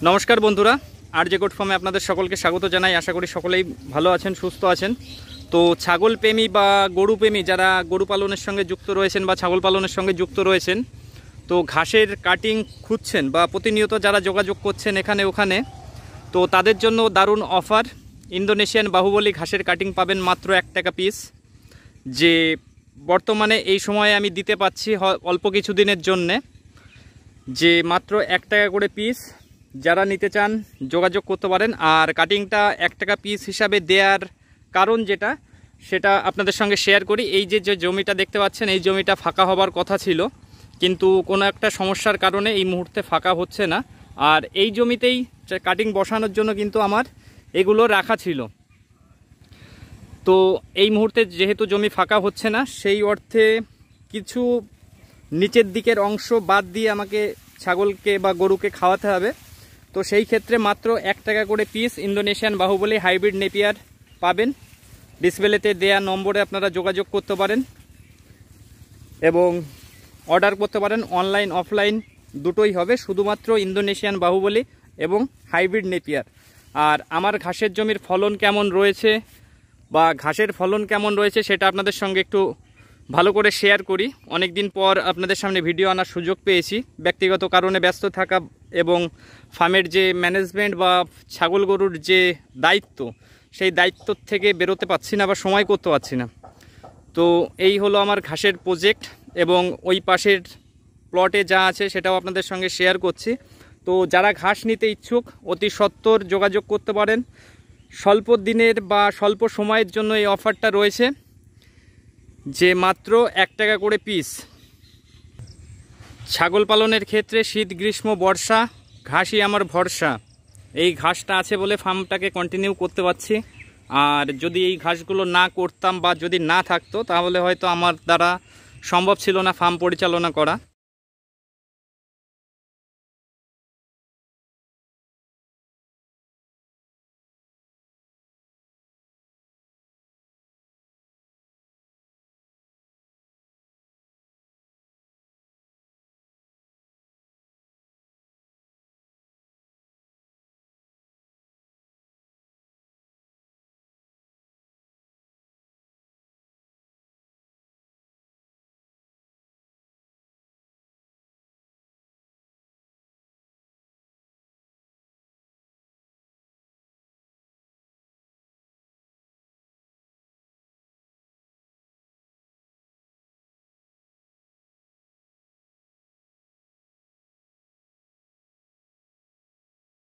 নমস্কার বন্ধুরা, আর যে গোট ফার্মে আপনাদের সকলকে স্বাগত জানাই। আশা করি সকলেই ভালো আছেন, সুস্থ আছেন। তো ছাগল প্রেমী বা গরু প্রেমী যারা গরু পালনের সঙ্গে যুক্ত রয়েছেন বা ছাগল পালনের সঙ্গে যুক্ত রয়েছেন, তো ঘাসের কাটিং খুঁজছেন বা প্রতিনিয়ত যারা যোগাযোগ করছেন এখানে ওখানে, তো তাদের জন্য দারুণ অফার। ইন্দোনেশিয়ান বাহুবলী ঘাসের কাটিং পাবেন মাত্র 1 টাকা পিস, যে বর্তমানে এই সময়ে আমি দিতে পাচ্ছি অল্প কিছু দিনের জন্যে, যে মাত্র 1 টাকা করে পিস। যারা নিতে চান যোগাযোগ করতে পারেন। আর কাটিংটা 1 টাকা পিস হিসাবে দেওয়ার কারণ সেটা আপনাদের সঙ্গে শেয়ার করি। এই যে জমিটা দেখতে পাচ্ছেন, এই জমিটা ফাঁকা হবার কথা ছিল, কিন্তু কোনো একটা সমস্যার কারণে এই মুহূর্তে ফাঁকা হচ্ছে না। আর এই জমিতেই কাটিং বসানোর জন্য কিন্তু আমার এগুলো রাখা ছিল। তো এই মুহূর্তে যেহেতু জমি ফাঁকা হচ্ছে না, সেই অর্থে কিছু নিচের দিকের অংশ বাদ দিয়ে আমাকে ছাগলকে বা গরুকে খাওয়াতে হবে। তো সেই ক্ষেত্রে মাত্র 1 টাকা করে piece Indonesian Baahubali hybrid Napier পাবেন। ডিসপ্লেতে দেয়া নম্বরে আপনারা যোগাযোগ করতে পারেন এবং অর্ডার করতে পারেন। অনলাইন অফলাইন দুটোই হবে, শুধুমাত্র ইন্দোনেশিয়ান বাহুবলী এবং হাইব্রিড নেপিয়ার। আর আমার ঘাসের জমির ফলন কেমন রয়েছে বা ঘাসের ফলন কেমন রয়েছে সেটা আপনাদের সঙ্গে একটু ভালো করে শেয়ার করি। অনেক দিন পর আপনাদের সামনে ভিডিও আনার সুযোগ পেয়েছি। ব্যক্তিগত কারণে ব্যস্ত থাকা এবং ফার্মের যে ম্যানেজমেন্ট বা ছাগল গরুর যে দায়িত্ব, সেই দায়িত্ব থেকে বেরোতে পারছি না বা সময় করতে পারছি না। তো এই হলো আমার ঘাসের প্রজেক্ট, এবং ওই পাশের প্লটে যা আছে সেটাও আপনাদের সঙ্গে শেয়ার করছি। তো যারা ঘাস নিতে ইচ্ছুক অতি সত্বর যোগাযোগ করতে পারেন। স্বল্প দিনের বা স্বল্প সময়ের জন্য এই অফারটা রয়েছে, যে মাত্র 1 টাকা করে পিস। ছাগল পালনের ক্ষেত্রে শীত গ্রীষ্ম বর্ষা ঘাসই আমার ভরসা। এই ঘাসটা আছে বলে ফার্মটাকে কন্টিনিউ করতে পারছি। আর যদি এই ঘাসগুলো না করতাম বা যদি না থাকতো, তাহলে হয়তো আমার দ্বারা সম্ভব ছিল না ফার্ম পরিচালনা করা।